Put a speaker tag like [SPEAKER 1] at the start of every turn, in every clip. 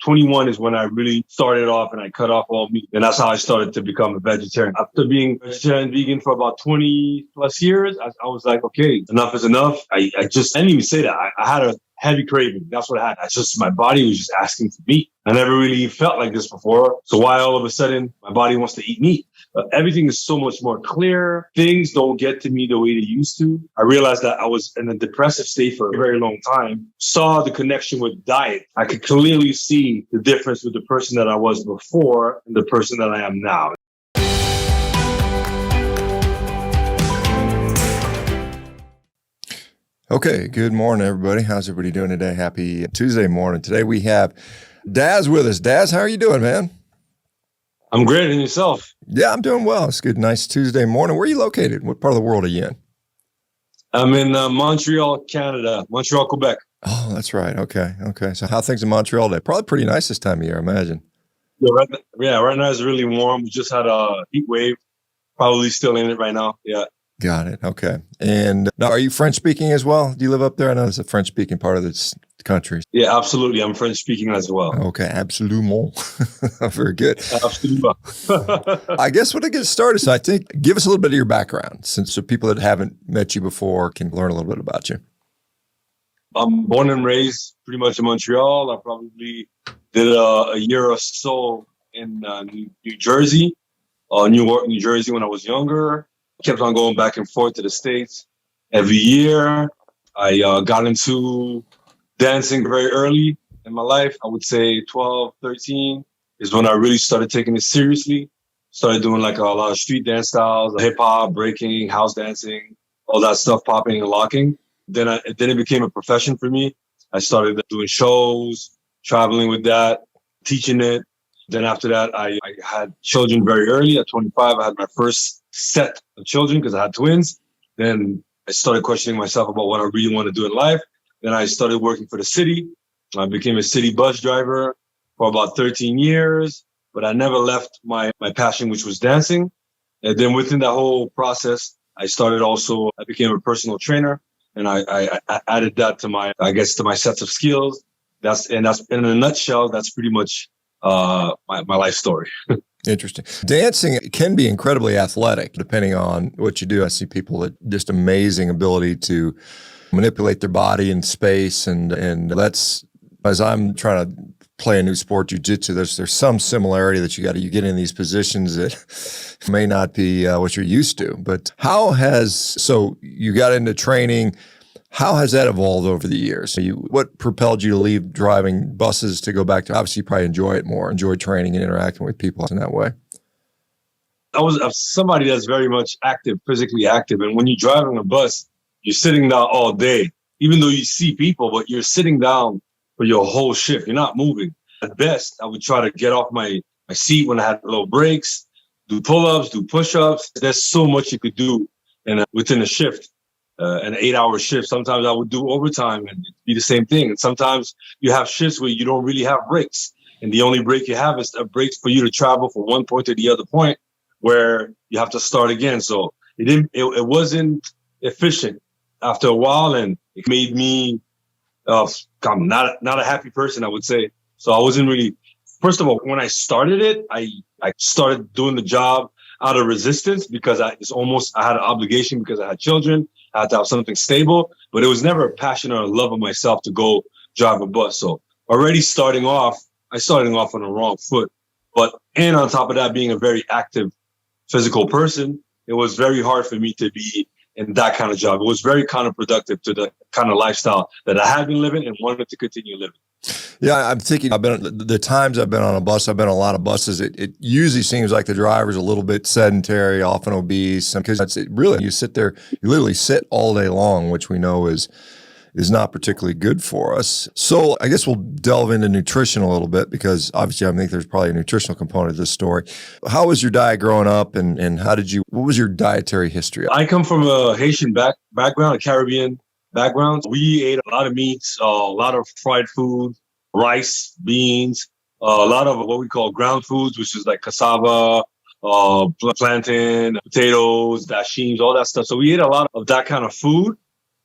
[SPEAKER 1] 21 is when I really started off and I cut off all meat. And that's how I started to become a vegetarian. After being vegetarian vegan for about 20 plus years, I was like, okay, enough is enough. I didn't even say that. I had a heavy craving. That's what I had. My body was just asking for meat. I never really felt like this before. So why all of a sudden my body wants to eat meat? Everything is so much more clear. Things don't get to me the way they used to. I realized that I was in a depressive state for a very long time. Saw the connection with diet. I could clearly see the difference with the person that I was before and the person that I am now.
[SPEAKER 2] Okay, good morning, everybody. How's everybody doing today? Happy Tuesday morning. Today we have Daz with us. Daz, how are you doing, man?
[SPEAKER 1] I'm great. And yourself?
[SPEAKER 2] Yeah, I'm doing well. It's good. Nice Tuesday morning. Where are you located? What part of the world are you in?
[SPEAKER 1] I'm in Montreal, Canada. Montreal, Quebec.
[SPEAKER 2] Oh, that's right. Okay. So how are things in Montreal today? Probably pretty nice this time of year, I imagine.
[SPEAKER 1] Yeah, right now it's really warm. We just had a heat wave. Probably still in it right now. Yeah.
[SPEAKER 2] Got it. Okay. And now, are you French speaking as well? Do you live up there? I know it's a French speaking part of this country.
[SPEAKER 1] Yeah, absolutely. I'm French speaking as well.
[SPEAKER 2] Okay. Absolument. Very good.
[SPEAKER 1] Absolutely.
[SPEAKER 2] I guess when I get started, so I think give us a little bit of your background, so people that haven't met you before can learn a little bit about you.
[SPEAKER 1] I'm born and raised pretty much in Montreal. I probably did a year or so in New Jersey, Newark, New Jersey when I was younger. Kept on going back and forth to the States every year. I got into dancing very early in my life. I would say 12, 13 is when I really started taking it seriously. Started doing like a lot of street dance styles, hip hop, breaking, house dancing, all that stuff, popping and locking. Then it became a profession for me. I started doing shows, traveling with that, teaching it. Then after that, I had children very early. At 25, I had my first set of children because I had twins. Then I started questioning myself about what I really want to do in life. Then I started working for the city. I became a city bus driver for about 13 years, but I never left my passion, which was dancing. And then within that whole process, I became a personal trainer, and I added that to my sets of skills. That's in a nutshell, that's pretty much my life story.
[SPEAKER 2] Interesting. Dancing can be incredibly athletic depending on what you do. I see people that just amazing ability to manipulate their body in space, and that's, as I'm trying to play a new sport, jiu-jitsu, there's some similarity that you get in these positions that may not be what you're used to. But so you got into training. How has that evolved over the years? What propelled you to leave driving buses to go back to, obviously you probably enjoy training and interacting with people in that way?
[SPEAKER 1] I was somebody that's very much active, physically active. And when you're driving a bus, you're sitting down all day, even though you see people, but you're sitting down for your whole shift. You're not moving. At best, I would try to get off my seat when I had little breaks, do pull-ups, do push-ups. There's so much you could do within a shift. An 8-hour shift. Sometimes I would do overtime and it'd be the same thing. And sometimes you have shifts where you don't really have breaks. And the only break you have is a break for you to travel from one point to the other point where you have to start again. So it wasn't efficient after a while, and it made me not a happy person, I would say. So I wasn't really, first of all, when I started it, I started doing the job out of resistance because I had an obligation because I had children. I had to have something stable, but it was never a passion or a love of myself to go drive a bus. So already I started off on the wrong foot. And on top of that, being a very active physical person, it was very hard for me to be in that kind of job. It was very counterproductive to the kind of lifestyle that I had been living and wanted to continue living.
[SPEAKER 2] Yeah, I'm thinking the times I've been on a bus, I've been on a lot of buses. It usually seems like the driver's a little bit sedentary, often obese, because you sit there, you literally sit all day long, which we know is not particularly good for us. So I guess we'll delve into nutrition a little bit because obviously I think there's probably a nutritional component to this story. How was your diet growing up, and what was your dietary history?
[SPEAKER 1] I come from a Haitian background, a Caribbean background. We ate a lot of meats, a lot of fried food, rice, beans, a lot of what we call ground foods, which is like cassava, plantain, potatoes, dashims, all that stuff. So we ate a lot of that kind of food,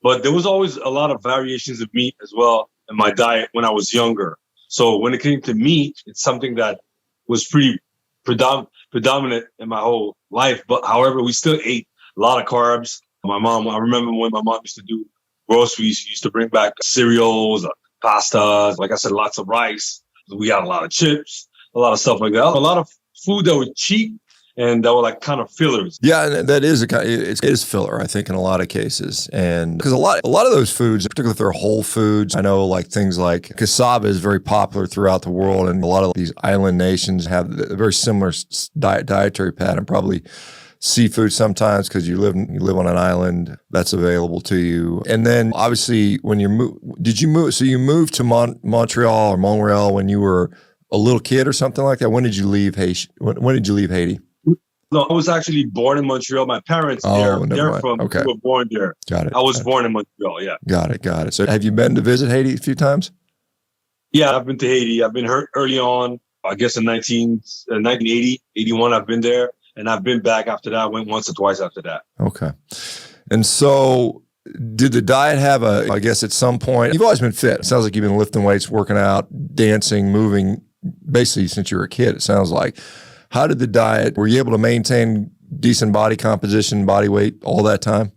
[SPEAKER 1] but there was always a lot of variations of meat as well in my diet when I was younger. So when it came to meat, it's something that was pretty predominant in my whole life. But however, we still ate a lot of carbs. I remember when my mom used to do groceries, she used to bring back cereals, pastas, like I said, lots of rice. We got a lot of chips, a lot of stuff like that. A lot of food that were cheap and that were like kind of fillers.
[SPEAKER 2] Yeah, and that is it is filler, I think, in a lot of cases, and because a lot of those foods, particularly if they're whole foods, I know like things like cassava is very popular throughout the world, and a lot of these island nations have a very similar dietary pattern. Probably seafood sometimes because you live on an island that's available to you, and then obviously when did you move? So you moved to Montreal or Montreal when you were a little kid or something like that. When did you leave Haiti? When did you leave Haiti?
[SPEAKER 1] No, I was actually born in Montreal. My parents, they're from,
[SPEAKER 2] okay.
[SPEAKER 1] were born there.
[SPEAKER 2] Got it.
[SPEAKER 1] I was born in Montreal, yeah.
[SPEAKER 2] Got it. So have you been to visit Haiti a few times?
[SPEAKER 1] Yeah, I've been to Haiti. I've been hurt early on, I guess in 1980, 81, I've been there. And I've been back after that. I went once or twice after that.
[SPEAKER 2] Okay. And so did the diet have I guess at some point, you've always been fit. It sounds like you've been lifting weights, working out, dancing, moving, basically since you were a kid, it sounds like. How did the diet, were you able to maintain decent body composition, body weight all that time?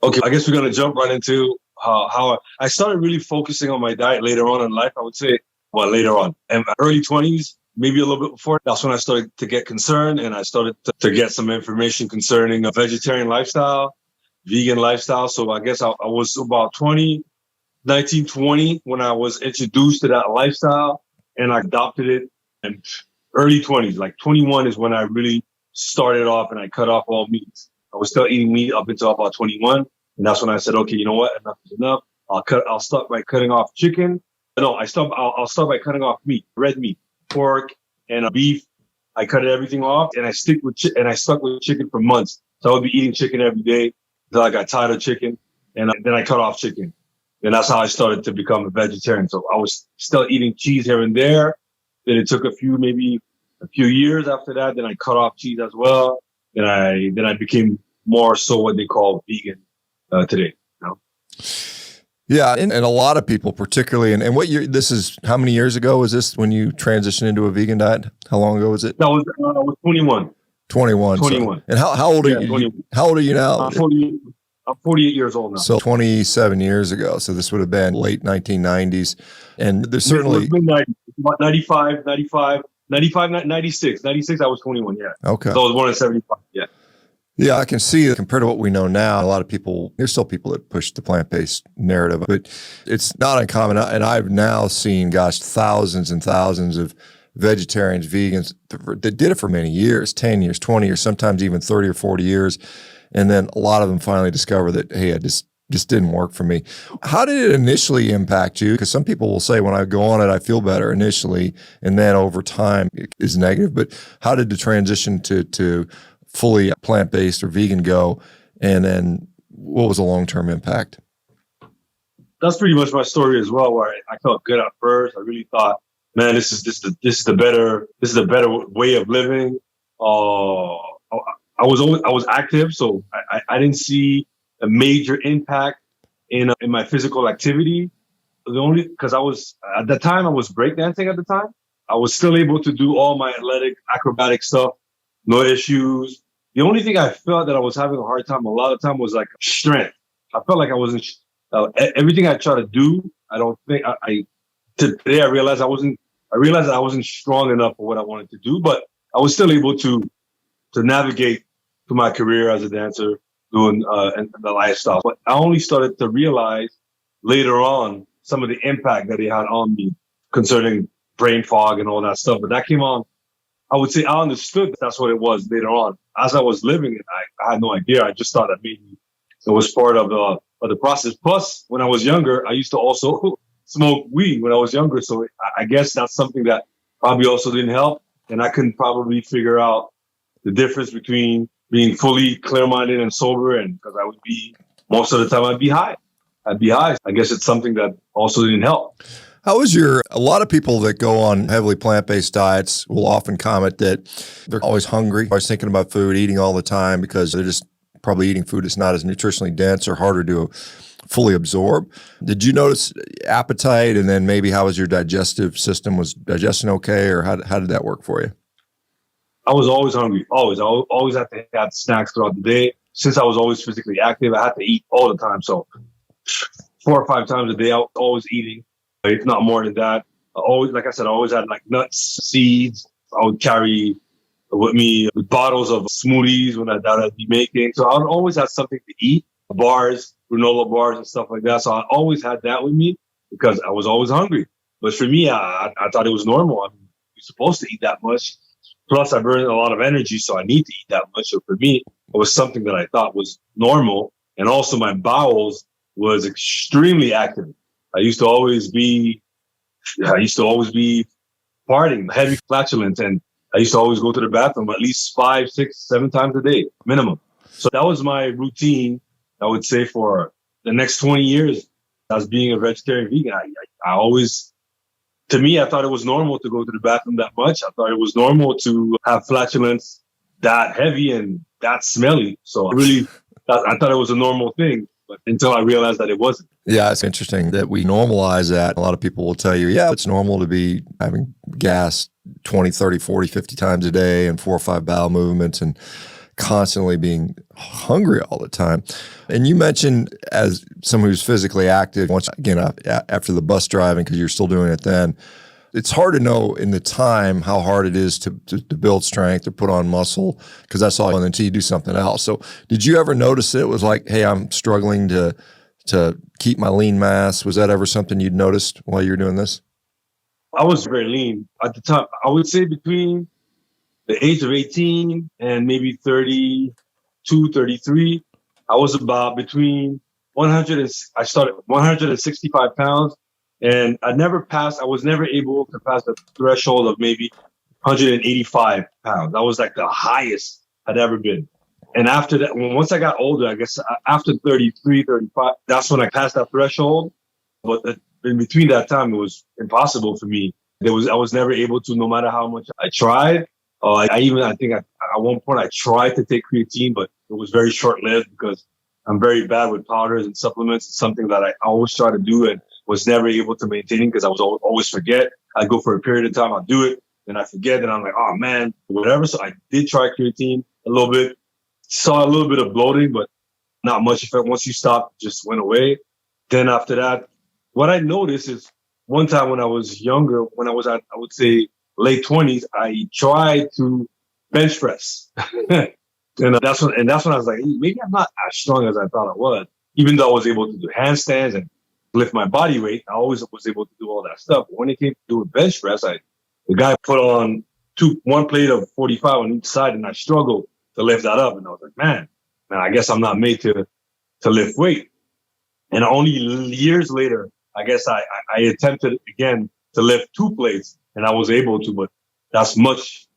[SPEAKER 1] Okay, I guess we're going to jump right into how I started really focusing on my diet later on in life. I would say, well, later on, in my early 20s, maybe a little bit before. That's when I started to get concerned, and I started to get some information concerning a vegetarian lifestyle, vegan lifestyle. So I guess I was about 19, 20 when I was introduced to that lifestyle, and I adopted it. And early 20s, like 21 is when I really started off and I cut off all meats. I was still eating meat up until about 21. And that's when I said, okay, you know what? Enough is enough. I'll start by cutting off chicken. No, I'll start by cutting off meat, red meat, pork, and beef. I cut everything off, and I stuck with chicken for months. So I would be eating chicken every day until I got tired of chicken, and then I cut off chicken. And that's how I started to become a vegetarian. So I was still eating cheese here and there. Then it took maybe a few years after that. Then I cut off cheese as well. Then I became more so what they call vegan today. You know?
[SPEAKER 2] Yeah, and a lot of people, particularly, and what year? This is how many years ago was this when you transitioned into a vegan diet? How long ago was it?
[SPEAKER 1] That was I was 21.
[SPEAKER 2] 21.
[SPEAKER 1] 21.
[SPEAKER 2] So, and how old are you?
[SPEAKER 1] 21.
[SPEAKER 2] How old are you now?
[SPEAKER 1] I'm 48 years old now.
[SPEAKER 2] So 27 years ago. So this would have been late 1990s. And there's certainly...
[SPEAKER 1] About 95, 96. 96, I was 21, yeah.
[SPEAKER 2] Okay.
[SPEAKER 1] So I was born in 75, yeah.
[SPEAKER 2] Yeah, I can see compared to what we know now, a lot of people, there's still people that push the plant-based narrative, but it's not uncommon. And I've now seen, thousands and thousands of vegetarians, vegans that did it for many years, 10 years, 20 years, sometimes even 30 or 40 years. And then a lot of them finally discover that, hey, it just didn't work for me. How did it initially impact you? Because some people will say, when I go on it, I feel better initially, and then over time it is negative. But how did the transition to fully plant-based or vegan go? And then what was the long-term impact?
[SPEAKER 1] That's pretty much my story as well, where I felt good at first. I really thought, man, this is the better way of living. I was active, so I didn't see a major impact in my physical activity. Because I was breakdancing at the time. I was still able to do all my athletic, acrobatic stuff, no issues. The only thing I felt that I was having a hard time a lot of time was like strength. I felt like I wasn't everything I try to do. I don't think today I realized I wasn't strong enough for what I wanted to do, but I was still able to navigate to my career as a dancer, doing and the lifestyle. But I only started to realize later on some of the impact that it had on me concerning brain fog and all that stuff. But that came on, I would say I understood that's what it was later on. As I was living it, I had no idea. I just thought that maybe it was part of the process. Plus, when I was younger, I used to also smoke weed when I was younger. So I guess that's something that probably also didn't help. And I couldn't probably figure out the difference between being fully clear-minded and sober, and because I would be, most of the time I'd be high. I guess it's something that also didn't help.
[SPEAKER 2] How was a lot of people that go on heavily plant-based diets will often comment that they're always hungry, always thinking about food, eating all the time because they're just probably eating food that's not as nutritionally dense or harder to fully absorb. Did you notice appetite, and then maybe how was your digestive system? Was digestion okay, or how did that work for you?
[SPEAKER 1] I was always hungry. Always. I always had to have snacks throughout the day. Since I was always physically active, I had to eat all the time. So 4 or 5 times a day, I was always eating, if not more than that. I always, like I said, I always had like nuts, seeds. I would carry with me bottles of smoothies that I'd be making. So I would always have something to eat, bars, granola bars and stuff like that. So I always had that with me because I was always hungry. But for me, I thought it was normal. I mean, you're supposed to eat that much. Plus, I burn a lot of energy, so I need to eat that much. So for me, it was something that I thought was normal. And also my bowels was extremely active. I used to always be farting, heavy flatulence, and I used to always go to the bathroom at least 5, 6, 7 times a day, minimum. So that was my routine, I would say, for the next 20 years as being a vegetarian vegan. I always, to me, I thought it was normal to go to the bathroom that much. I thought it was normal to have flatulence that heavy and that smelly. So I thought it was a normal thing, but until I realized that it wasn't.
[SPEAKER 2] Yeah, it's interesting that we normalize that. A lot of people will tell you, yeah, it's normal to be having gas 20, 30, 40, 50 times a day and 4 or 5 bowel movements and constantly being hungry all the time. And you mentioned, as someone who's physically active, once again, after the bus driving, because you're still doing it then, it's hard to know in the time how hard it is to build strength or put on muscle, because that's all until you do something else. So did you ever notice it was like, hey, I'm struggling to keep my lean mass? Was that ever something you'd noticed while you were doing this?
[SPEAKER 1] I was very lean at the time. I would say between the age of 18 and maybe 32, 33, I was about between 100 and I started 165 pounds, and I was never able to pass the threshold of maybe 185 pounds. That was like the highest I'd ever been. And after that, once I got older, I guess after 33, 35, that's when I passed that threshold. But in between that time, it was impossible for me. I was never able to, no matter how much I tried. I think at one point I tried to take creatine, but it was very short-lived because I'm very bad with powders and supplements. It's something that I always try to do and was never able to maintain because I was always forget. I'd go for a period of time, I'll do it, then I forget, and I'm like, oh man, whatever. So I did try creatine a little bit, saw a little bit of bloating, but not much effect. Once you stop, it just went away. Then after that, what I noticed is one time when I was younger, when I was at, I would say, late 20s, I tried to bench press. And that's when I was like, hey, maybe I'm not as strong as I thought I was. Even though I was able to do handstands and lift my body weight, I always was able to do all that stuff. But when it came to doing bench press, the guy put on one plate of 45 on each side, and I struggled to lift that up. And I was like, man, I guess I'm not made to lift weight. And only years later, I guess I attempted again to lift 2 plates, and I was able to, but that's much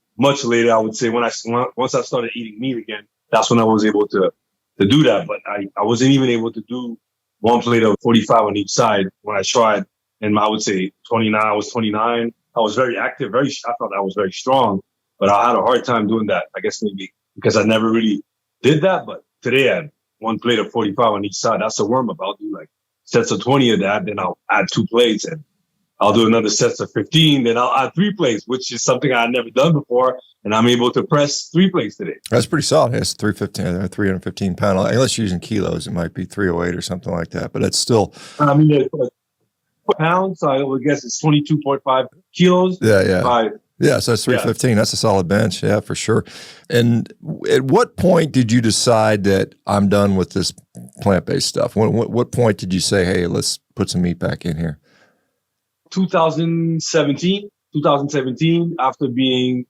[SPEAKER 1] later. I would say once I started eating meat again, that's when I was able to do that. But I wasn't even able to do 1 plate of 45 on each side when I tried. And I would say 29, I was 29. I was very active, I thought I was very strong, but I had a hard time doing that. I guess maybe because I never really did that. But today I had 1 plate of 45 on each side. That's a warm up. I'll do like sets of 20 of that. Then I'll add 2 plates, and I'll do another sets of 15. Then I'll add 3 plates, which is something I had never done before. And I'm able to press 3 plates today.
[SPEAKER 2] That's pretty solid. It's 315 pound. Unless you're using kilos, it might be 308 or something like that. But it's still.
[SPEAKER 1] I mean, pounds. So I would guess it's 22.5 kilos.
[SPEAKER 2] Yeah. Yeah, so that's 315. Yeah. That's a solid bench. Yeah, for sure. And at what point did you decide that I'm done with this plant-based stuff? What point did you say, hey, let's put some meat back in here? 2017, after being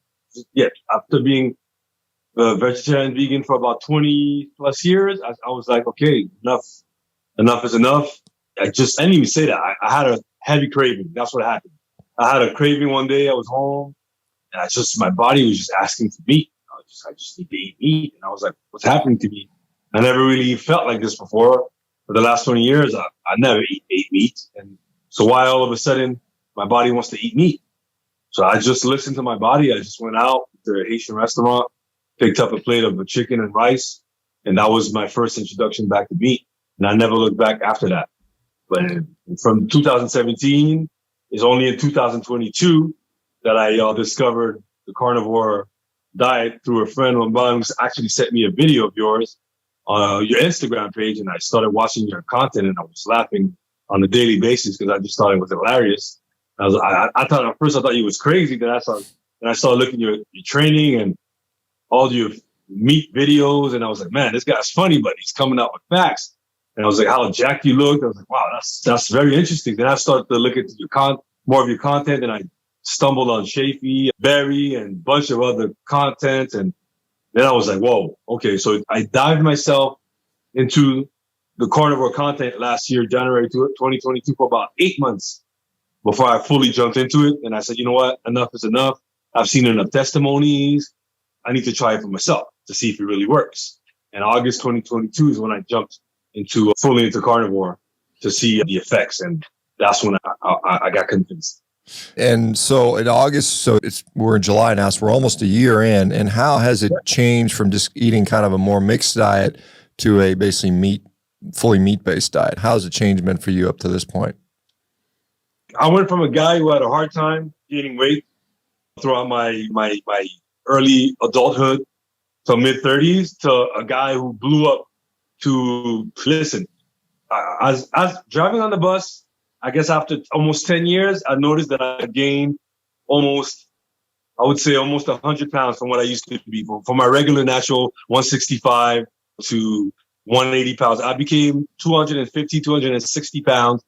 [SPEAKER 2] a vegetarian vegan for about 20 plus years, I was like, okay, enough is enough. I didn't even say that. I had a heavy craving. That's what happened. I had a craving one day. I was home, and my body was just asking for meat. I just need to eat meat. And I was like, what's happening to me? I never really felt like this before. For the last 20 years, I never ate meat. And so why all of a sudden my body wants to eat meat? So I just listened to my body. I just went out to a Haitian restaurant, picked up a plate of chicken and rice. And that was my first introduction back to meat.
[SPEAKER 1] And I never looked back after that. But from 2017, it's only in 2022 that I discovered the carnivore diet through a friend of mine who actually sent me a video of yours on your Instagram page. And I started watching your content, and I was laughing on a daily basis because I just thought it was hilarious. I thought at first I thought you was crazy. Then I started looking at your training and all your meat videos, and I was like, man, this guy's funny, but he's coming out with facts. And I was like, how jacked you looked. I was like, wow, that's very interesting. Then I started to look at more of your content, and I stumbled on Shafi, Barry, and a bunch of other content. And then I was like, whoa, okay. So I dived myself into the carnivore content last year, January 2022, for about 8 months before I fully jumped into it. And I said, you know what? Enough is enough. I've seen enough testimonies. I need to try it for myself to see if it really works. And August 2022 is when I jumped fully into carnivore to see the effects. And that's when I got convinced.
[SPEAKER 2] And so in August, we're in July now, so we're almost a year in. And how has it changed from just eating kind of a more mixed diet to a basically fully meat-based diet? How's the change been for you up to this point?
[SPEAKER 1] I went from a guy who had a hard time gaining weight throughout my early adulthood to mid-30s to a guy who blew up to, listen, as driving on the bus, I guess after almost 10 years, I noticed that I gained almost 100 pounds from what I used to be. From my regular natural 165 to 180 pounds. I became 250, 260 pounds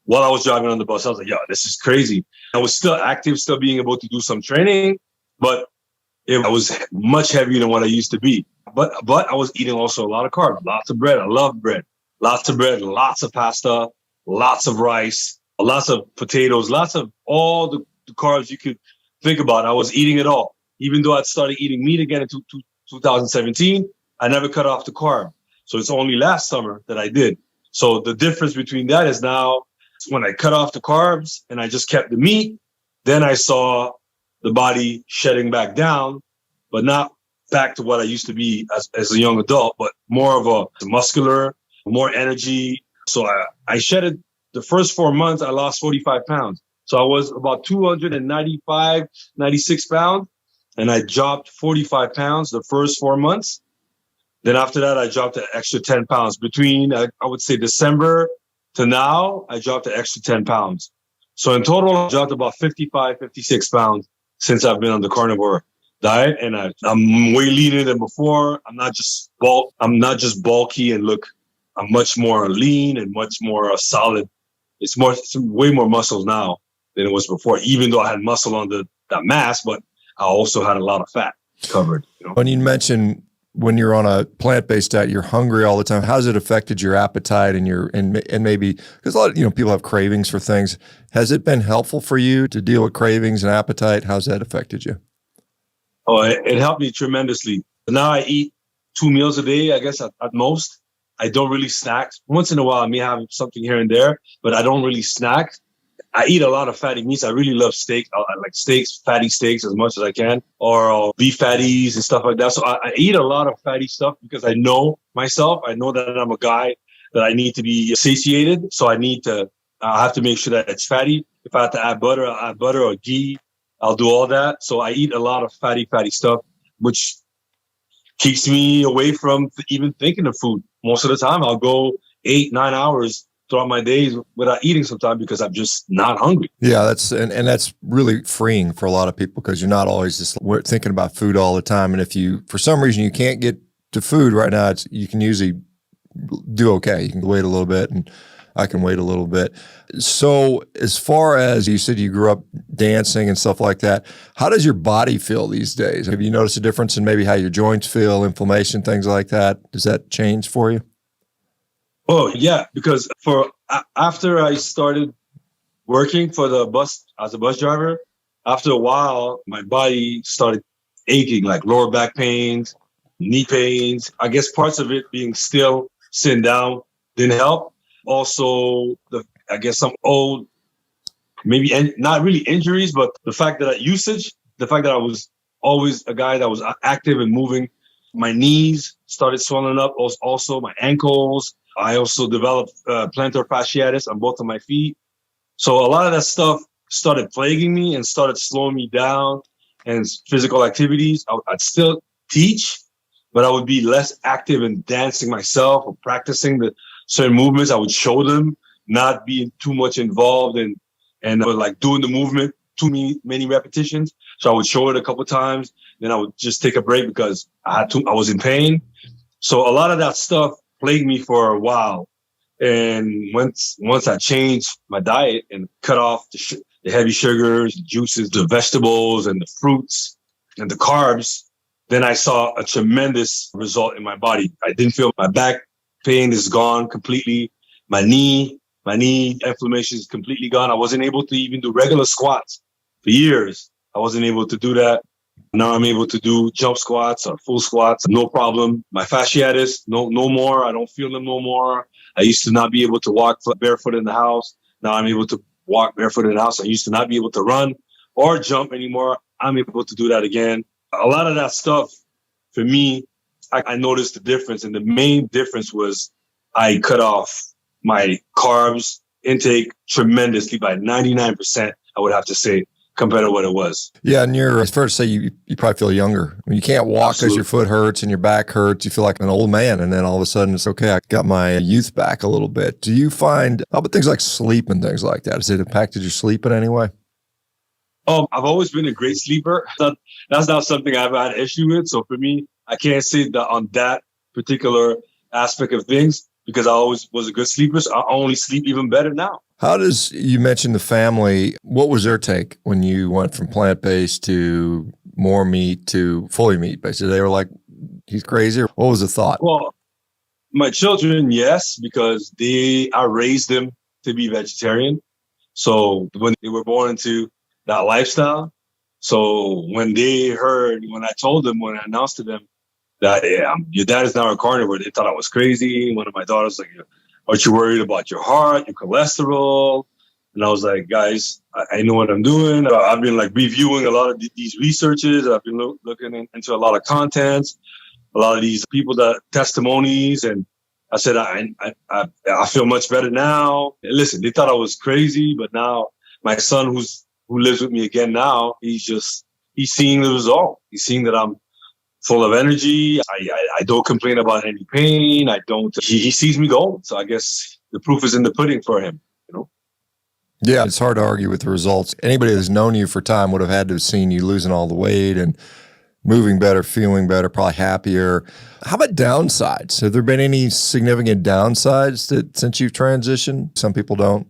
[SPEAKER 1] while I was driving on the bus. I was like, yo, this is crazy. I was still active, still being able to do some training, but I was much heavier than what I used to be. But I was eating also a lot of carbs, lots of bread. I love bread. Lots of bread, lots of pasta, lots of rice, lots of potatoes, lots of all the carbs you could think about. I was eating it all. Even though I'd started eating meat again in 2017, I never cut off the carb. So it's only last summer that I did. So the difference between that is now when I cut off the carbs and I just kept the meat, then I saw the body shedding back down, but not back to what I used to be as a young adult, but more of a muscular, more energy. So I shedded the first 4 months, I lost 45 pounds. So I was about 295, 96 pounds, and I dropped 45 pounds the first 4 months. Then after that, I dropped an extra 10 pounds. Between, I would say, December to now, I dropped an extra 10 pounds. So in total, I dropped about 55, 56 pounds since I've been on the carnivore diet. And I'm way leaner than before. I'm not just bulky and I'm much more lean and much more solid. It's way more muscles now than it was before, even though I had muscle on that mass, but I also had a lot of fat covered.
[SPEAKER 2] When you mentioned when you're on a plant-based diet, you're hungry all the time. How's it affected your appetite and maybe, because a lot of people have cravings for things. Has it been helpful for you to deal with cravings and appetite? How's that affected you?
[SPEAKER 1] Oh, it helped me tremendously. Now I eat 2 meals a day, I guess at most. I don't really snack. Once in a while, I may have something here and there, but I don't really snack. I eat a lot of fatty meats. I really love steak. I like steaks, fatty steaks as much as I can, or beef fatties and stuff like that. So I eat a lot of fatty stuff because I know myself. I know that I'm a guy that I need to be satiated. So I have to make sure that it's fatty. If I have to add butter, I'll add butter or ghee. I'll do all that. So I eat a lot of fatty stuff, which keeps me away from even thinking of food. Most of the time, I'll go 8-9 hours throughout my days without eating sometimes because I'm just not hungry.
[SPEAKER 2] Yeah, that's really freeing for a lot of people because you're not always just thinking about food all the time. And if you, for some reason, you can't get to food right now, you can usually do okay. You can wait a little bit, and I can wait a little bit. So as far as you said, you grew up dancing and stuff like that. How does your body feel these days? Have you noticed a difference in maybe how your joints feel, inflammation, things like that? Does that change for you?
[SPEAKER 1] Oh, yeah, because after I started working for the bus as a bus driver, after a while, my body started aching, like lower back pains, knee pains. I guess parts of it being still sitting down didn't help. Also, I guess some old, maybe not really injuries, but the fact that I was always a guy that was active and moving. My knees started swelling up. Also, my ankles, I also developed plantar fasciitis on both of my feet. So a lot of that stuff started plaguing me and started slowing me down. And physical activities, I'd still teach, but I would be less active in dancing myself or practicing the certain movements. I would show them, not being too much involved in and like doing the movement too many repetitions. So I would show it a couple of times, then I would just take a break because I was in pain. So a lot of that stuff plagued me for a while. And once I changed my diet and cut off the heavy sugars, the juices, the vegetables, and the fruits, and the carbs, then I saw a tremendous result in my body. I didn't feel my back pain is gone completely. My knee inflammation is completely gone. I wasn't able to even do regular squats for years. I wasn't able to do that. Now I'm able to do jump squats or full squats, no problem. My fasciitis, no more. I don't feel them no more. I used to not be able to walk barefoot in the house. Now I'm able to walk barefoot in the house. I used to not be able to run or jump anymore. I'm able to do that again. A lot of that stuff, for me, I noticed the difference. And the main difference was I cut off my carbs intake tremendously by 99%, I would have to say, compared to what it was.
[SPEAKER 2] Yeah, and it's fair to say you probably feel younger. You can't walk because your foot hurts and your back hurts. You feel like an old man, and then all of a sudden it's okay. I got my youth back a little bit. Do you find, how about things like sleep and things like that? Has it impacted your sleep in any way?
[SPEAKER 1] I've always been a great sleeper. That's not something I've had an issue with. So for me, I can't say that on that particular aspect of things because I always was a good sleeper. So I only sleep even better now.
[SPEAKER 2] How does, you mentioned the family, what was their take when you went from plant-based to more meat to fully meat? Basically, they were like, he's crazy. What was the thought?
[SPEAKER 1] Well, my children, yes, because I raised them to be vegetarian. So when they were born into that lifestyle, so when I announced to them that your dad is now a carnivore, they thought I was crazy. One of my daughters was like, aren't you worried about your heart, your cholesterol? And I was like, guys, I know what I'm doing. I've been like reviewing a lot of these researches. I've been looking into a lot of contents, a lot of these people that testimonies. And I said, I feel much better now. And listen, they thought I was crazy, but now my son who lives with me again now, he's seeing the result. He's seeing that I'm full of energy. I don't complain about any pain. He sees me going. So I guess the proof is in the pudding for him, you know?
[SPEAKER 2] Yeah, it's hard to argue with the results. Anybody that's known you for time would have had to have seen you losing all the weight and moving better, feeling better, probably happier. How about downsides? Have there been any significant downsides since you've transitioned? Some people don't.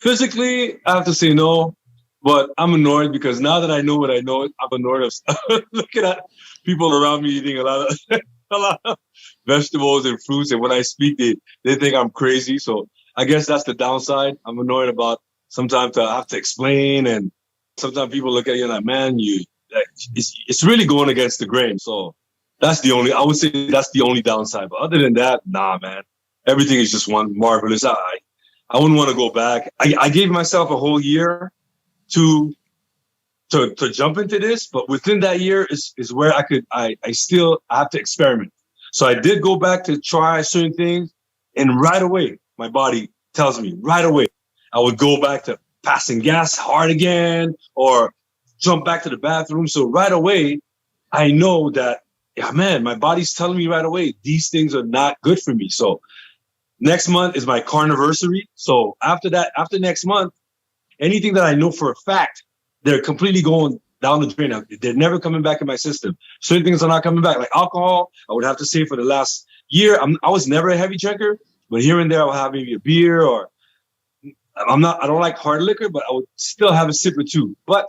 [SPEAKER 1] Physically, I have to say no. But I'm annoyed because now that I know what I know, I'm annoyed of looking at people around me eating a lot of vegetables and fruits. And when I speak, they think I'm crazy. So I guess that's the downside. I'm annoyed about sometimes I have to explain. And sometimes people look at you and like, man, it's really going against the grain. So I would say that's the only downside. But other than that, nah, man, everything is just one marvelous. I wouldn't want to go back. I gave myself a whole year to jump into this, but within that year is where I still have to experiment. So I did go back to try certain things, and right away my body tells me right away I would go back to passing gas hard again or jump back to the bathroom. So right away I know that, yeah, man, my body's telling me right away these things are not good for me. So next month is my carniversary. So after next month, anything that I know for a fact, they're completely going down the drain. They're never coming back in my system. Certain things are not coming back. Like alcohol, I would have to say for the last year, I was never a heavy drinker, but here and there I'll have maybe a beer or I don't like hard liquor, but I would still have a sip or two. But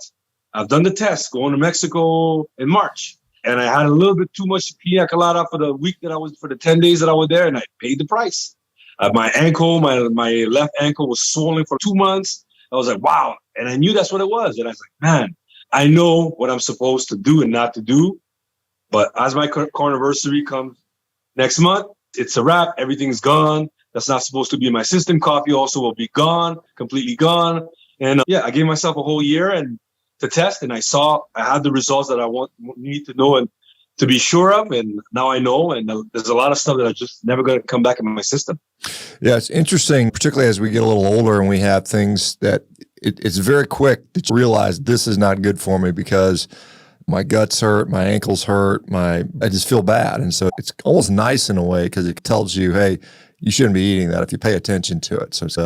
[SPEAKER 1] I've done the test going to Mexico in March. And I had a little bit too much pina colada for the 10 days that I was there, and I paid the price. My left ankle was swollen for 2 months. I was like, wow. And I knew that's what it was. And I was like, man, I know what I'm supposed to do and not to do. But as my carniversary comes next month, it's a wrap. Everything's gone. That's not supposed to be in my system. Coffee also will be gone, completely gone. And I gave myself a whole year to test. And I had the results that I need to know and to be sure of. And now I know, and there's a lot of stuff that are just never going to come back in my system.
[SPEAKER 2] Yeah, it's interesting, particularly as we get a little older and we have things that it's very quick to realize this is not good for me because my guts hurt, my ankles hurt, I just feel bad. And so it's almost nice in a way because it tells you, hey, you shouldn't be eating that if you pay attention to it. So it's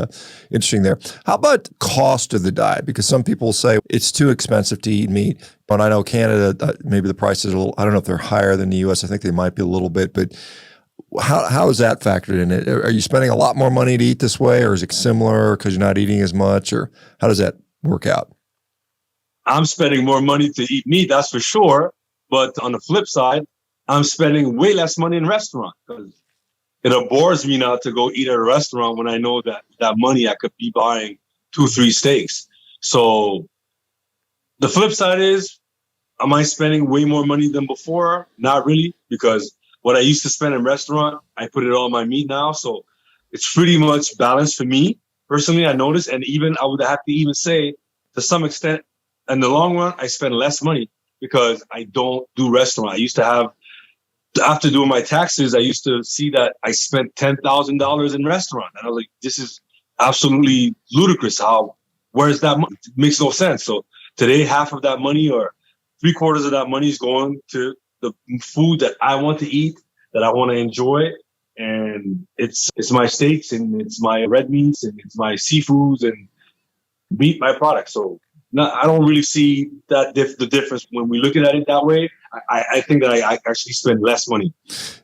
[SPEAKER 2] interesting there. How about cost of the diet? Because some people say it's too expensive to eat meat. But I know Canada, maybe the prices are a little, I don't know if they're higher than the U.S. I think they might be a little bit. But how is that factored in? Are you spending a lot more money to eat this way, or is it similar because you're not eating as much? Or how does that work out?
[SPEAKER 1] I'm spending more money to eat meat, that's for sure. But on the flip side, I'm spending way less money in restaurants because it bores me now to go eat at a restaurant when I know that money I could be buying 2-3 steaks. So the flip side is, am I spending way more money than before? Not really, because what I used to spend in restaurant, I put it all on my meat now. So it's pretty much balanced for me. Personally, I noticed, and even I would have to even say, to some extent, in the long run, I spend less money because I don't do restaurant. I used to have, after doing my taxes, I used to see that I spent $10,000 in restaurant. And I was like, this is absolutely ludicrous. Where's that money? It makes no sense. So today, half of that money or 3/4 of that money is going to the food that I want to eat, that I want to enjoy. And it's my steaks and it's my red meats and it's my seafoods and meat byproducts. So no, I don't really see the difference when we look at it that way. I think that I actually spend less money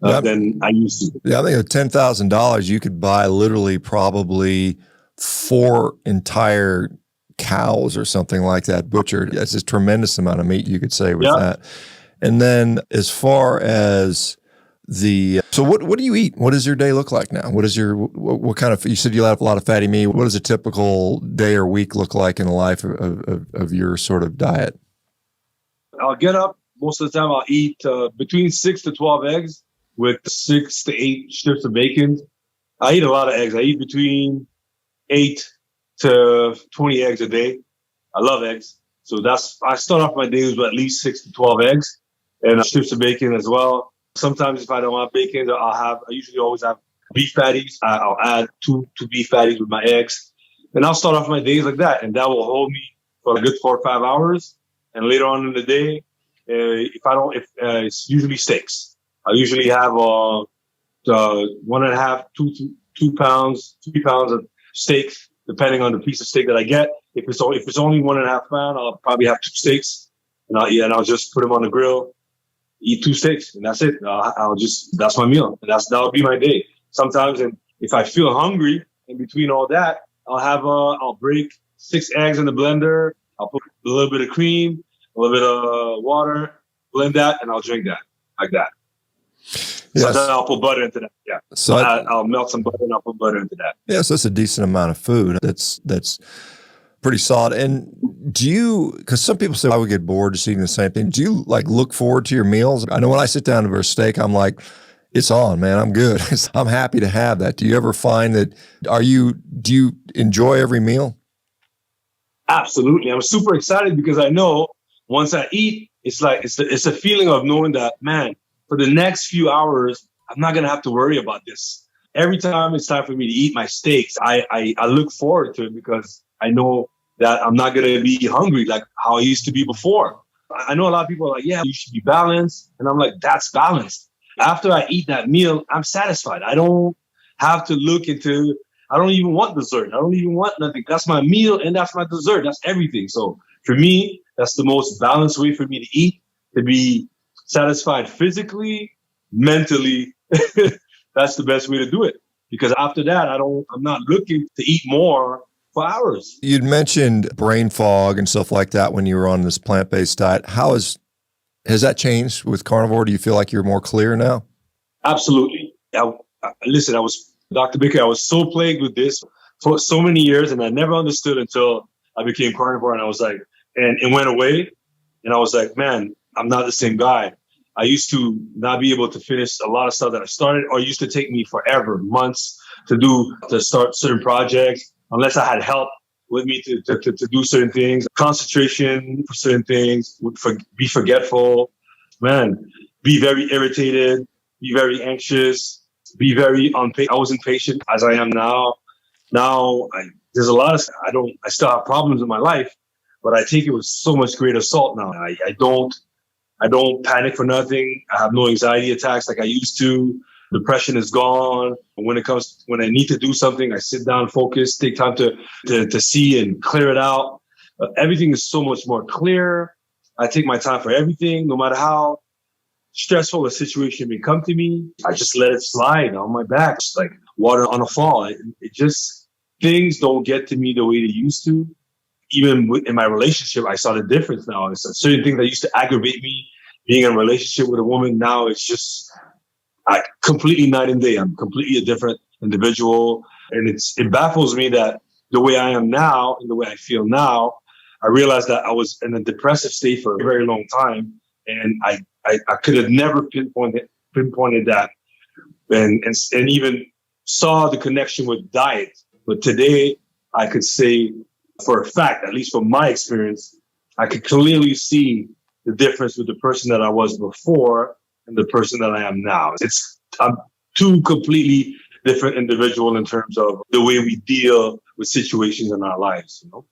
[SPEAKER 1] than I used to.
[SPEAKER 2] Yeah, I think with $10,000, you could buy literally probably 4 entire cows or something like that butchered. That's a tremendous amount of meat, you could say, with that. And then as far as so what do you eat? What does your day look like now? What kind of, you said you have a lot of fatty meat. What does a typical day or week look like in the life of your sort of diet?
[SPEAKER 1] I'll get up. Most of the time I'll eat between 6 to 12 eggs with 6 to 8 strips of bacon. I eat a lot of eggs. I eat between 8 to 20 eggs a day. I love eggs. So I start off my days with at least 6 to 12 eggs and strips of bacon as well. Sometimes if I don't have bacon, I usually always have beef patties. I'll add two beef patties with my eggs. And I'll start off my days like that. And that will hold me for a good 4 or 5 hours. And later on in the day, it's usually steaks. I usually have 1.5, 2 pounds, 3 pounds of steak, depending on the piece of steak that I get. If it's only 1.5 pounds, I'll probably have 2 steaks. And I'll just put them on the grill. Eat 2 steaks, and that's it. That's my meal, and that'll be my day. Sometimes, and if I feel hungry in between all that, I'll break 6 eggs in the blender. I'll put a little bit of cream, a little bit of water, blend that, and I'll drink that like that. Yes. Sometimes I'll put butter into that. Yeah. So I'll melt some butter and I'll put butter into that.
[SPEAKER 2] Yeah, so that's a decent amount of food. That's pretty solid. And because some people say I would get bored just eating the same thing. Do you look forward to your meals? I know when I sit down to a steak, I'm like, it's on, man. I'm good. I'm happy to have that. Do you ever find that, do you enjoy every meal?
[SPEAKER 1] Absolutely. I'm super excited because I know once I eat, it's a feeling of knowing that, man, for the next few hours, I'm not going to have to worry about this. Every time it's time for me to eat my steaks, I look forward to it because I know that I'm not going to be hungry like how I used to be before. I know a lot of people are like, yeah, you should be balanced. And I'm like, that's balanced. After I eat that meal, I'm satisfied. I don't have to I don't even want dessert. I don't even want nothing. That's my meal and that's my dessert. That's everything. So for me, that's the most balanced way for me to eat, to be satisfied physically, mentally. That's the best way to do it. Because after that, I'm not looking to eat more for hours.
[SPEAKER 2] You'd mentioned brain fog and stuff like that when you were on this plant-based diet. Has that changed with carnivore? Do you feel like you're more clear now?
[SPEAKER 1] Absolutely. Listen, Dr. Baker, I was so plagued with this for so many years, and I never understood until I became carnivore, and I was like, and it went away, and I was like, man, I'm not the same guy. I used to not be able to finish a lot of stuff that I started, or it used to take me forever, months to start certain projects, unless I had help with me to do certain things, concentration for certain things, be forgetful. Man, be very irritated, be very anxious, be very I was impatient as I am now. There's a lot of, I still have problems in my life, but I take it with so much greater salt now. I don't panic for nothing. I have no anxiety attacks like I used to. Depression is gone. When I need to do something, I sit down, focus, take time to see and clear it out. Everything is so much more clear. I take my time for everything, no matter how stressful a situation may come to me. I just let it slide on my back, just like water on a fall. It just, things don't get to me the way they used to. Even in my relationship, I saw the difference now. It's certain things that used to aggravate me. Being in a relationship with a woman, now it's just completely night and day. I'm completely a different individual. And it baffles me that the way I am now and the way I feel now, I realized that I was in a depressive state for a very long time. And I could have never pinpointed that and even saw the connection with diet. But today I could say for a fact, at least from my experience, I could clearly see the difference with the person that I was before and the person that I am now. I'm two completely different individuals in terms of the way we deal with situations in our lives, you know?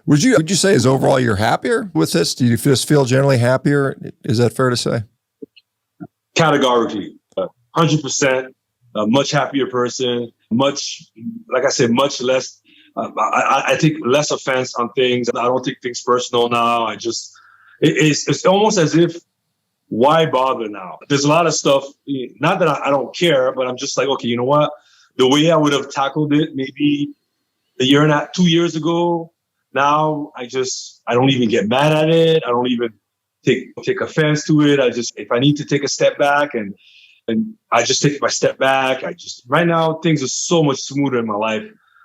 [SPEAKER 2] Would you say is overall you're happier with this? Do you just feel generally happier? Is that fair to say?
[SPEAKER 1] Categorically, 100%, a much happier person, much less. I take less offense on things. I don't take things personal now. It's almost as if, why bother now? There's a lot of stuff, not that I don't care, but I'm just like, okay, you know what? The way I would have tackled it maybe 2 years ago, now I don't even get mad at it. I don't even take offense to it. If I need to take a step back and I just take my step back. Right now, things are so much smoother in my life.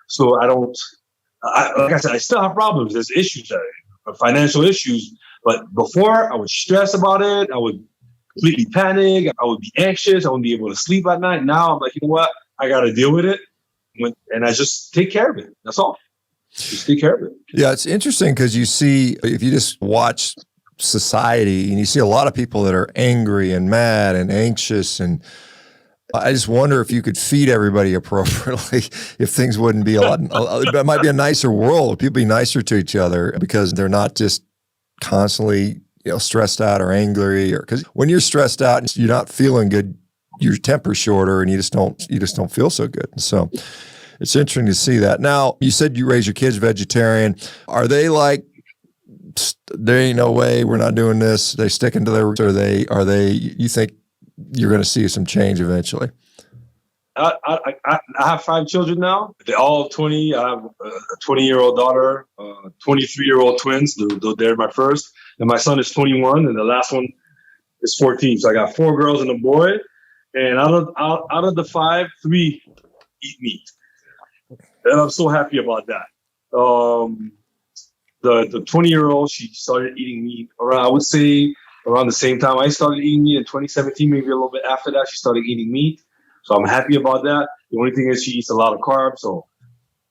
[SPEAKER 1] So like I said, I still have problems. There's issues, financial issues. But before, I would stress about it. I would completely panic. I would be anxious. I wouldn't be able to sleep at night. Now I'm like, you know what? I got to deal with it. And I just take care of it. That's all. Just take care of it.
[SPEAKER 2] Yeah, it's interesting because you see, if you just watch society and you see a lot of people that are angry and mad and anxious, and I just wonder if you could feed everybody appropriately, if things wouldn't be it might be a nicer world. People be nicer to each other because they're not just constantly, stressed out or angry, or because when you're stressed out and you're not feeling good, your temper's shorter and you just don't feel so good. So it's interesting to see that. Now, you said you raise your kids vegetarian. Are they like, there ain't no way we're not doing this? They sticking to their roots? Are they, you think you're going to see some change eventually?
[SPEAKER 1] I have 5 children now. They're all 20. I have a 20-year-old daughter, 23-year-old twins. They're my first. And my son is 21, and the last one is 14. So I got 4 girls and a boy. And out of the 5, 3 eat meat. And I'm so happy about that. The 20-year-old, she started eating meat around the same time I started eating meat in 2017, maybe a little bit after that, she started eating meat. So I'm happy about that. The only thing is she eats a lot of carbs, so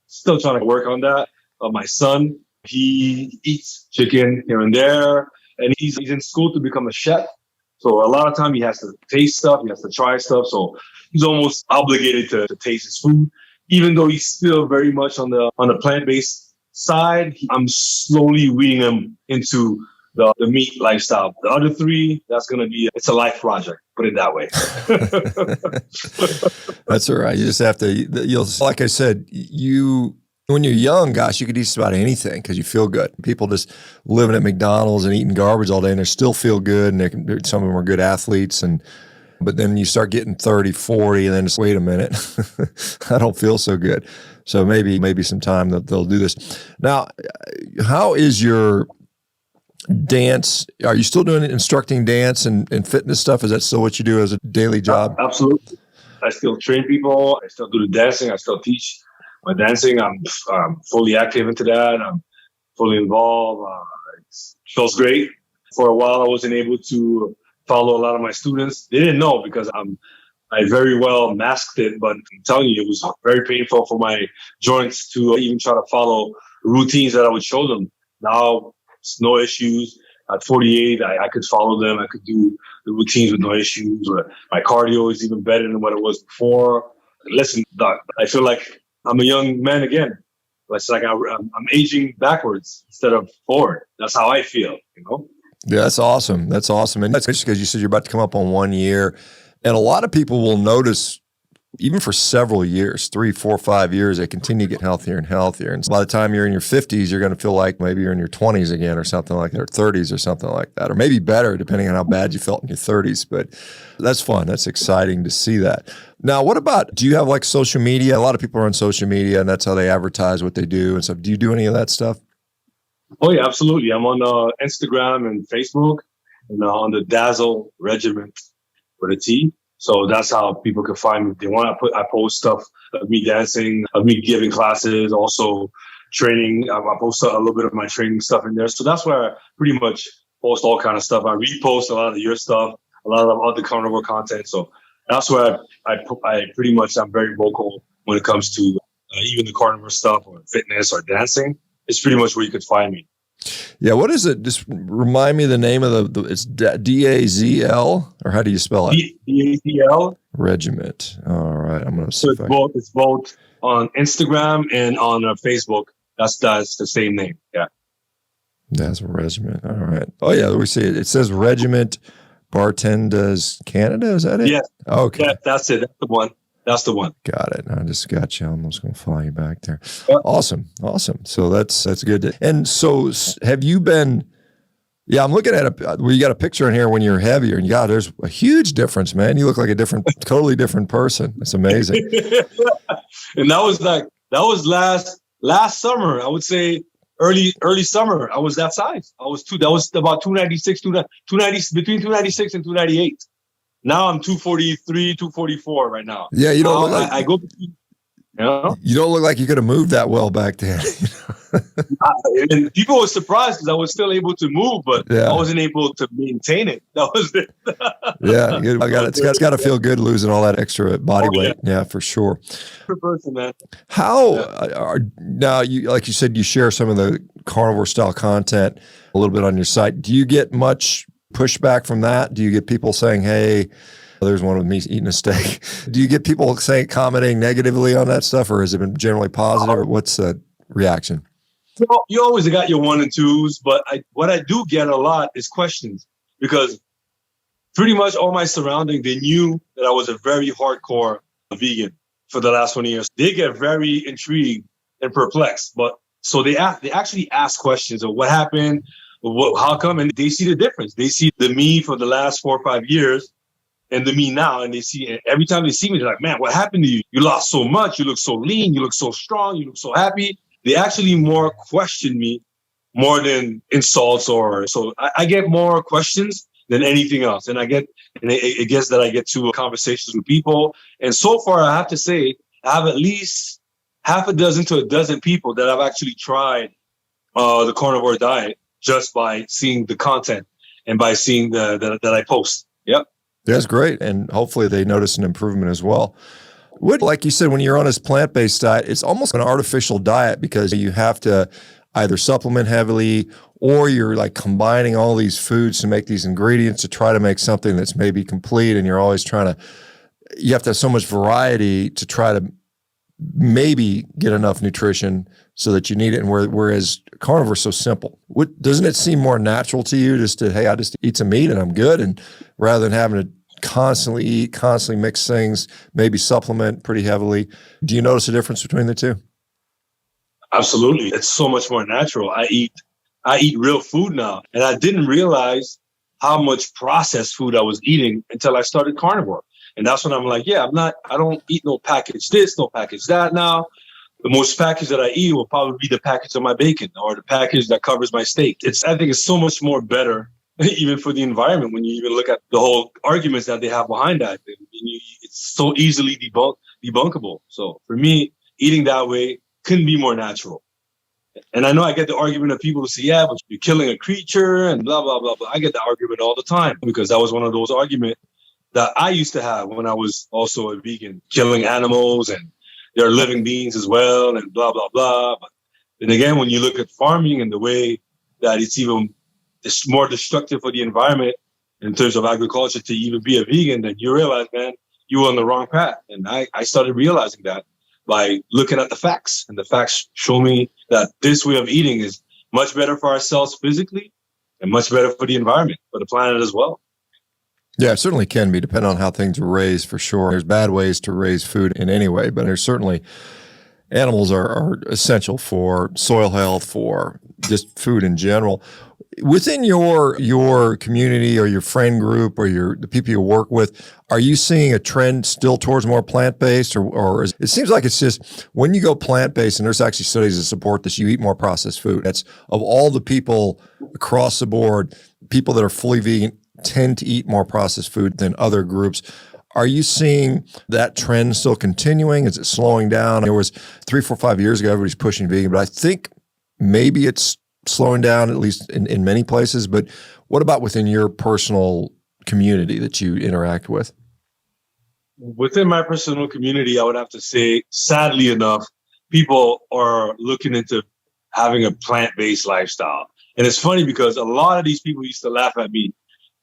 [SPEAKER 1] still trying to work on that. My son, he eats chicken here and there, and he's in school to become a chef. So a lot of time he has to taste stuff, he has to try stuff. So he's almost obligated to taste his food, even though he's still very much on the plant-based side. I'm slowly weaning him into the meat lifestyle. The other 3, it's a life project, put it that way.
[SPEAKER 2] That's all right. You just have to, like I said, when you're young, gosh, you could eat just about anything because you feel good. People just living at McDonald's and eating garbage all day and they still feel good, and some of them are good athletes. But then you start getting 30, 40, and then just wait a minute, I don't feel so good. So maybe some time that they'll do this. Now, how is your dance? Are you still doing instructing dance and fitness stuff? Is that still what you do as a daily job?
[SPEAKER 1] Absolutely. I still train people. I still do the dancing. I still teach my dancing. I'm fully active into that. I'm fully involved. It feels great. For a while, I wasn't able to follow a lot of my students. They didn't know because I very well masked it, but I'm telling you, it was very painful for my joints to even try to follow routines that I would show them. Now, it's no issues. At 48, I could follow them. I could do the routines with no issues. My cardio is even better than what it was before. Listen, Doc, I feel like I'm a young man again. It's like I'm aging backwards instead of forward. That's how I feel, you know?
[SPEAKER 2] Yeah, that's awesome. That's awesome. And that's because you said you're about to come up on 1 year. And a lot of people will notice, even for several years, 3, 4, 5 years, they continue to get healthier and healthier. And by the time you're in your 50s, you're going to feel like maybe you're in your 20s again or something like that, or 30s or something like that, or maybe better, depending on how bad you felt in your 30s. But that's fun. That's exciting to see that. Now, what about, do you have like social media? A lot of people are on social media and that's how they advertise what they do and stuff. Do you do any of that stuff?
[SPEAKER 1] Oh, yeah, absolutely. I'm on Instagram and Facebook and on the Dazzle Regiment with a T. So that's how people can find me. If they want to I post stuff of me dancing, of me giving classes, also training. I post a little bit of my training stuff in there. So that's where I pretty much post all kind of stuff. I repost a lot of your stuff, a lot of other carnivore content. So that's where I pretty much, I'm very vocal when it comes to even the carnivore stuff or fitness or dancing. It's pretty much where you could find me.
[SPEAKER 2] Yeah, what is it? Just remind me the name of it's DAZL, or how do you spell it?
[SPEAKER 1] DAZL.
[SPEAKER 2] Regiment. All right, I'm going to see.
[SPEAKER 1] So it's both on Instagram and on Facebook. That's the same name. Yeah.
[SPEAKER 2] That's a regiment. All right. Oh yeah, we see it. It says Regiment Bartendas Canada. Is that it?
[SPEAKER 1] Yeah.
[SPEAKER 2] Okay.
[SPEAKER 1] Yeah, that's it. That's the one. That's the one.
[SPEAKER 2] Got it. I just got you. I'm just going to fly you back there.
[SPEAKER 1] Yep.
[SPEAKER 2] Awesome. So that's good. And so have you been, yeah, I'm looking at you got a picture in here when you're heavier and yeah, there's a huge difference, man. You look like a totally different person. It's amazing.
[SPEAKER 1] And that was last summer. I would say early summer. I was that size. That was about 296, 290, between 296 and 298. Now I'm 243, 244 right now.
[SPEAKER 2] Yeah, you don't look like
[SPEAKER 1] I go between, you know?
[SPEAKER 2] You don't look like you could have moved that well back then.
[SPEAKER 1] And people were surprised because I was still able to move, but
[SPEAKER 2] yeah.
[SPEAKER 1] I wasn't able to maintain it. That was it.
[SPEAKER 2] Yeah, it's got to feel good losing all that extra body weight. Yeah, for sure.
[SPEAKER 1] Per person, man.
[SPEAKER 2] How now? You like you said, you share some of the carnivore style content a little bit on your site. Do you get much pushback from that? Do you get people saying, "Hey, there's one of me eating a steak"? Do you get people commenting negatively on that stuff, or has it been generally positive? Or what's the reaction?
[SPEAKER 1] Well, you always got your 1 and 2s, but what I do get a lot is questions, because pretty much all my surrounding, they knew that I was a very hardcore vegan for the last 20 years. They get very intrigued and perplexed, but so they actually ask questions of what happened, how come, and they see the difference. They see the me for the last 4 or 5 years and the me now, and every time they see me, they're like, "Man, what happened to you? You lost so much. You look so lean. You look so strong. You look so happy." They actually more question me more than insults, so I get more questions than anything else. And I guess that I get to conversations with people. And so far, I have to say, I have at least half a dozen to a dozen people that have actually tried the carnivore diet just by seeing the content and by seeing that I post. Yep.
[SPEAKER 2] That's great. And hopefully they notice an improvement as well. Like you said, when you're on this plant-based diet, it's almost an artificial diet because you have to either supplement heavily or you're like combining all these foods to make these ingredients to try to make something that's maybe complete. And you're always you have to have so much variety to try to maybe get enough nutrition so that you need it. And whereas carnivore is so simple, doesn't it seem more natural to you just to, hey, I just eat some meat and I'm good, and rather than having to constantly eat, constantly mix things, maybe supplement pretty heavily? Do you notice a difference between the two?
[SPEAKER 1] Absolutely. It's so much more natural. I eat real food now, and I didn't realize how much processed food I was eating until I started carnivore. And that's when I'm like, yeah, I don't eat no package this, no package that now. The most package that I eat will probably be the package of my bacon or the package that covers my steak. I think it's so much more better, even for the environment, when you even look at the whole arguments that they have behind that. It's so easily debunkable. So for me, eating that way couldn't be more natural. And I know I get the argument of people who say, yeah, but you're killing a creature and blah, blah, blah, blah. I get the argument all the time because that was one of those arguments that I used to have when I was also a vegan, killing animals and they're living beings as well and blah, blah, blah. But then again, when you look at farming and the way that it's even it's more destructive for the environment in terms of agriculture to even be a vegan, then you realize, man, you were on the wrong path. And I started realizing that by looking at the facts. And the facts show me that this way of eating is much better for ourselves physically and much better for the environment, for the planet as well.
[SPEAKER 2] Yeah, it certainly can be, depending on how things are raised, for sure. There's bad ways to raise food in any way, but there's certainly animals are essential for soil health, for just food in general. Within your community or your friend group or the people you work with, are you seeing a trend still towards more plant-based, or it seems like it's just when you go plant-based, and there's actually studies that support this, you eat more processed food. That's of all the people across the board, people that are fully vegan tend to eat more processed food than other groups. Are you seeing that trend still continuing? Is it slowing down? There was 3, 4, 5 years ago, everybody's pushing vegan, but I think maybe it's slowing down, at least in many places. But what about within your personal community that you interact with?
[SPEAKER 1] Within my personal community, I would have to say, sadly enough, people are looking into having a plant-based lifestyle. And it's funny because a lot of these people used to laugh at me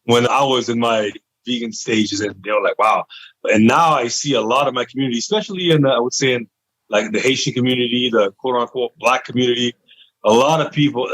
[SPEAKER 1] when I was in my vegan stages, and they were like, wow. And now I see a lot of my community, especially I would say in like the Haitian community, the quote unquote Black community, a lot of people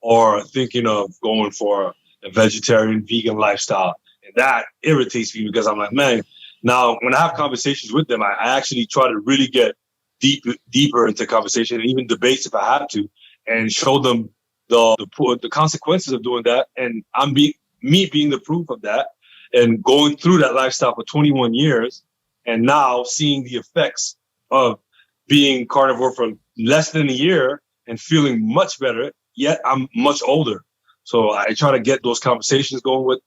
[SPEAKER 1] are thinking of going for a vegetarian, vegan lifestyle. And that irritates me because I'm like, man, now when I have conversations with them, I actually try to really get deeper into conversation and even debates if I have to, and show them the consequences of doing that. And me being the proof of that and going through that lifestyle for 21 years and now seeing the effects of being carnivore for less than a year and feeling much better, yet I'm much older. So I try to get those conversations going with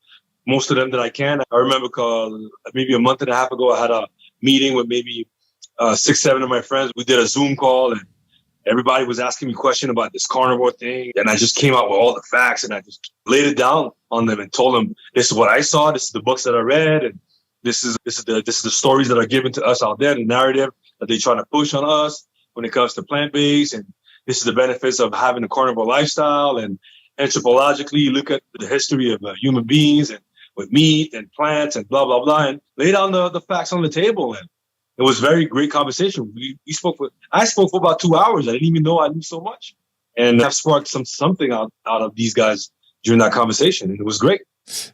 [SPEAKER 1] most of them that I can. I remember maybe a month and a half ago, I had a meeting with maybe 6, 7 of my friends. We did a Zoom call and everybody was asking me questions about this carnivore thing. And I just came out with all the facts and I just laid it down on them and told them, this is what I saw. This is the books that I read. And this is the stories that are given to us out there, the narrative that they try to push on us when it comes to plant-based. And this is the benefits of having a carnivore lifestyle. And anthropologically, you look at the history of human beings and with meat and plants and blah, blah, blah, and lay down the facts on the table. And it was a very great conversation. I spoke for about 2 hours. I didn't even know I knew so much. And I've sparked something out of these guys during that conversation. And it was great.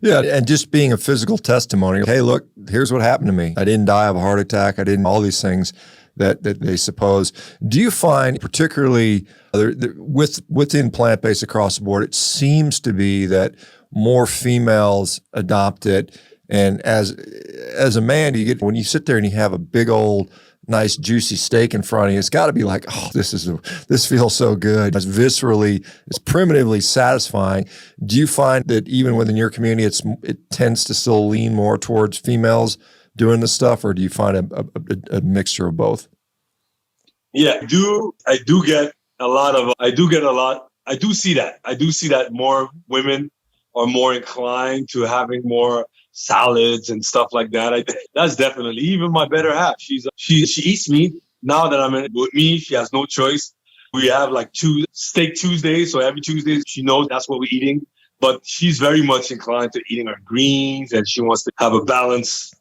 [SPEAKER 2] Yeah. And just being a physical testimony. Hey, look, here's what happened to me. I didn't die of a heart attack. I didn't, all these things that they suppose. Do you find particularly within plant-based across the board, it seems to be that more females adopt it. And as a man, when you sit there and you have a big old nice juicy steak in front of you, it's got to be like, oh, this feels so good. It's primitively satisfying. Do you find that even within your community, it tends to still lean more towards females doing this stuff, or do you find a mixture of both?
[SPEAKER 1] Yeah, I do see that more women are more inclined to having more salads and stuff like that. That's definitely, even my better half. She eats meat. Now that I'm with me, she has no choice. We have like steak Tuesdays. So every Tuesday she knows that's what we're eating, but she's very much inclined to eating her greens and she wants to have a balanced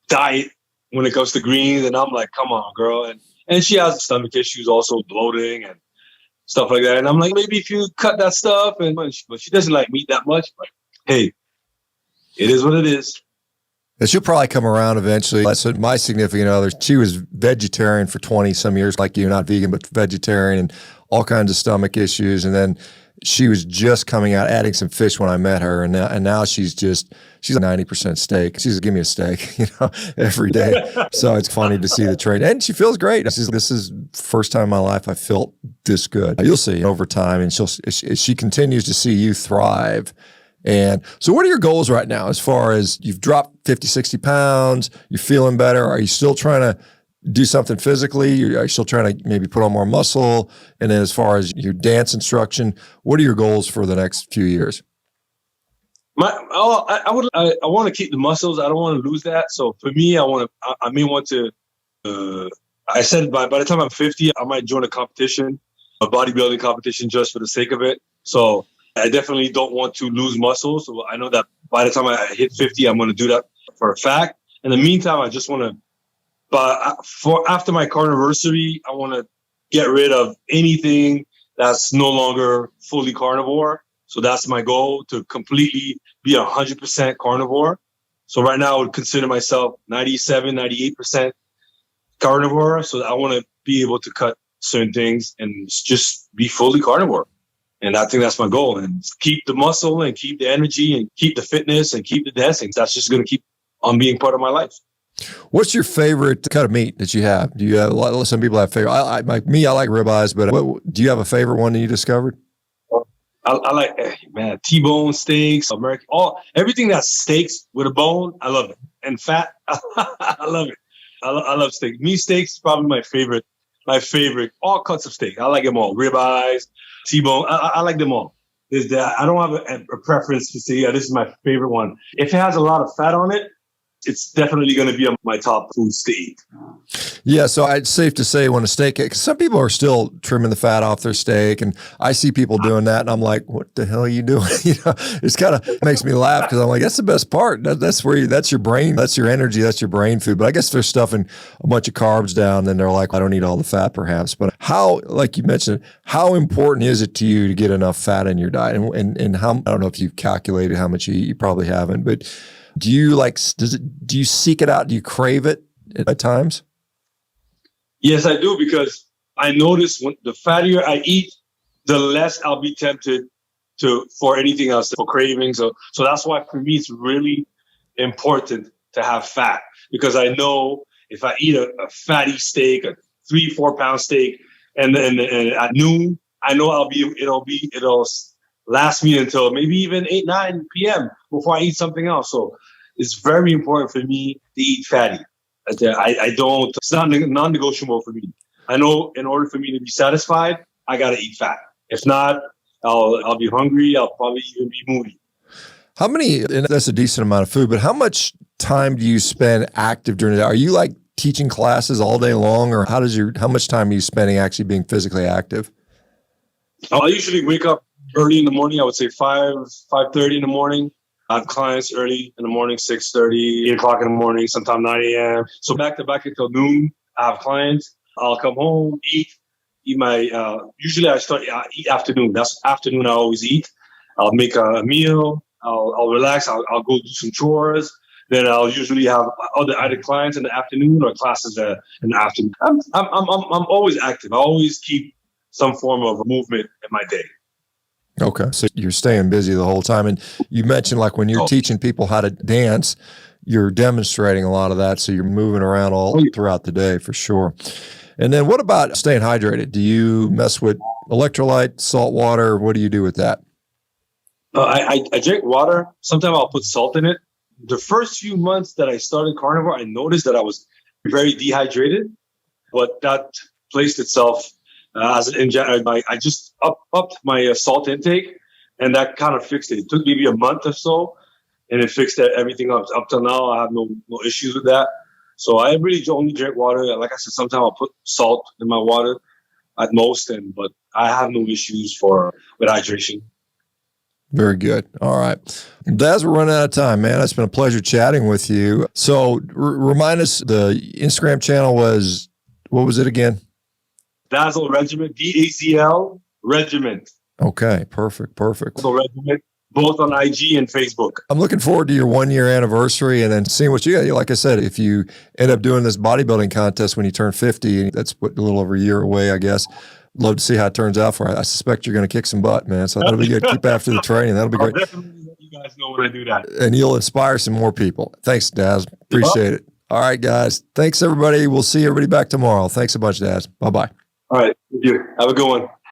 [SPEAKER 1] diet when it comes to greens. And I'm like, come on, girl. And she has stomach issues, also bloating and stuff like that. And I'm like, maybe if you cut that stuff, but she doesn't like meat that much. But hey, it is what it is.
[SPEAKER 2] And she'll probably come around eventually. So my significant other, she was vegetarian for 20 some years, like you, not vegan, but vegetarian, and all kinds of stomach issues. And then she was just coming out, adding some fish when I met her. And now she's 90% steak. She's give me a steak, every day. So it's funny to see the trade. And she feels great. This is first time in my life I felt this good. You'll see over time. And she continues to see you thrive. And so what are your goals right now as far as you've dropped 50, 60 pounds, you're feeling better? Are you still trying to do something physically? Are you still trying to maybe put on more muscle? And then as far as your dance instruction, what are your goals for the next few years?
[SPEAKER 1] I want to keep the muscles. I don't want to lose that. So for me, I said by the time I'm 50, I might join a bodybuilding competition just for the sake of it. So I definitely don't want to lose muscle. So I know that by the time I hit 50, I'm going to do that for a fact. In the meantime, I just want to, but for after my carniversary, I want to get rid of anything that's no longer fully carnivore. So that's my goal, to completely be 100% carnivore. So right now I would consider myself 97, 98% carnivore. So I want to be able to cut certain things and just be fully carnivore. And I think that's my goal, and keep the muscle and keep the energy and keep the fitness and keep the dancing. That's just going to keep on being part of my life.
[SPEAKER 2] What's your favorite cut of meat that you have? Do you have, some people have favorite, I like ribeyes, but do you have a favorite one that you discovered?
[SPEAKER 1] I like, man, T-bone steaks, American, everything that's steaks with a bone. I love it. And fat, I love it. I love steak. Meat steaks is probably my favorite, all cuts of steak. I like them all. Ribeyes, T-bone, I like them all. I don't have a preference to say, this is my favorite one. If it has a lot of fat on it, it's definitely going to be on my top foods to eat.
[SPEAKER 2] Yeah, so it's safe to say when a steak, because some people are still trimming the fat off their steak, and I see people doing that, and I'm like, what the hell are you doing? It's kind of makes me laugh, because I'm like, that's the best part. That's where that's your brain, that's your energy, that's your brain food. But I guess they're stuffing a bunch of carbs down, then they're like, I don't need all the fat perhaps. But how, like you mentioned, how important is it to you to get enough fat in your diet? And how, I don't know if you've calculated how much you eat, you probably haven't, but do you do you seek it out? Do you crave it at times?
[SPEAKER 1] Yes, I do, because I notice when the fattier I eat, the less I'll be tempted for anything else, for cravings. So that's why for me, it's really important to have fat, because I know if I eat a fatty steak, a 3-4 pound steak, and at noon, I know it'll last me until maybe even 8-9 p.m. before I eat something else. So it's very important for me to eat fatty. I don't, it's not non-negotiable for me. I know in order for me to be satisfied, I got to eat fat. If not, I'll be hungry. I'll probably even be moody.
[SPEAKER 2] How many, and that's a decent amount of food, but how much time do you spend active during the day? Are you like teaching classes all day long, or how much time are you spending actually being physically active?
[SPEAKER 1] I usually wake up early in the morning. I would say 5:30 in the morning. I have clients early in the morning, 6:30, 8 o'clock in the morning, sometimes 9 a.m. So back to back until noon, I have clients. I'll come home, eat my, usually I eat afternoon. That's afternoon I always eat. I'll make a meal. I'll relax. I'll go do some chores. Then I'll usually have either clients in the afternoon or classes in the afternoon. I'm always active. I always keep some form of movement in my day.
[SPEAKER 2] Okay. So you're staying busy the whole time. And you mentioned like when you're teaching people how to dance, you're demonstrating a lot of that. So you're moving around all throughout the day for sure. And then what about staying hydrated? Do you mess with electrolyte, salt water? What do you do with that?
[SPEAKER 1] I drink water. Sometimes I'll put salt in it. The first few months that I started carnivore, I noticed that I was very dehydrated, but that placed itself I just upped my salt intake, and that kind of fixed it. It took maybe a month or so, and it fixed everything up. Up till now, I have no issues with that. So I really only drink water. Like I said, sometimes I'll put salt in my water at most, but I have no issues with hydration.
[SPEAKER 2] Very good. All right. Daz, we're running out of time, man. It's been a pleasure chatting with you. So remind us, the Instagram channel was, what was it again?
[SPEAKER 1] Dazzle Regiment, DAZL Regiment.
[SPEAKER 2] Okay, perfect.
[SPEAKER 1] Dazzle Regiment, both on IG and Facebook.
[SPEAKER 2] I'm looking forward to your 1-year anniversary and then seeing what you got. Like I said, if you end up doing this bodybuilding contest when you turn 50, that's a little over a year away, I guess. Love to see how it turns out for you. I suspect you're going to kick some butt, man. So that'll be good. Keep after the training. That'll be great.
[SPEAKER 1] I'll definitely let you guys know when I do that.
[SPEAKER 2] And you'll inspire some more people. Thanks, Daz. Appreciate it. All right, guys. Thanks, everybody. We'll see everybody back tomorrow. Thanks a bunch, Daz. Bye-bye.
[SPEAKER 1] All right. Thank you. Have a good one.